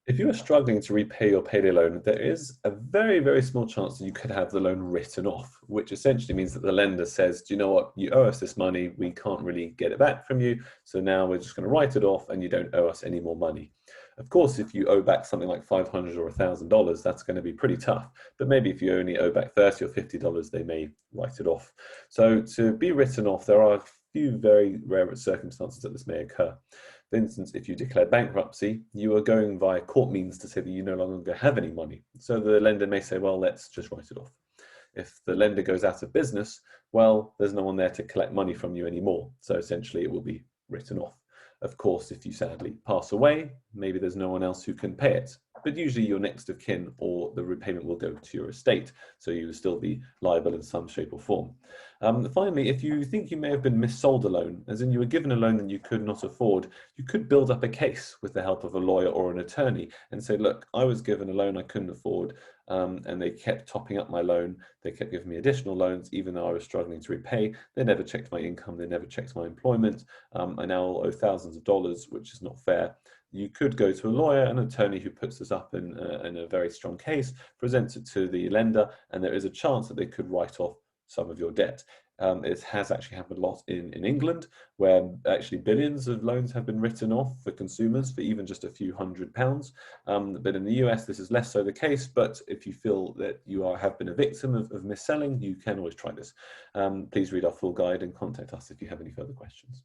If you are struggling to repay your payday loan, there is a very, very small chance that you could have the loan written off, which essentially means that the lender says, do you know what, you owe us this money, we can't really get it back from you, so now we're just going to write it off and you don't owe us any more money. Of course, if you owe back something like $500 or $1,000, that's going to be pretty tough. But maybe if you only owe back $30 or $50, they may write it off. So to be written off, there are a few very rare circumstances that this may occur. For instance, if you declare bankruptcy, you are going via court means to say that you no longer have any money. So the lender may say, well, let's just write it off. If the lender goes out of business, well, there's no one there to collect money from you anymore. So essentially it will be written off. Of course, if you sadly pass away, maybe there's no one else who can pay it. But usually your next of kin or the repayment will go to your estate. So you will still be liable in some shape or form. Finally, if you think you may have been missold a loan, as in you were given a loan that you could not afford, you could build up a case with the help of a lawyer or an attorney and say, look, I was given a loan I couldn't afford, and they kept topping up my loan. They kept giving me additional loans, even though I was struggling to repay. They never checked my income. They never checked my employment. I now owe thousands of dollars, which is not fair. You could go to a lawyer, an attorney who puts this up in a very strong case, presents it to the lender, and there is a chance that they could write off some of your debt. It has actually happened a lot in England, where actually billions of loans have been written off for consumers for even just a few £100s. But in the US, this is less so the case. But if you feel that you have been a victim of mis-selling, you can always try this. Please read our full guide and contact us if you have any further questions.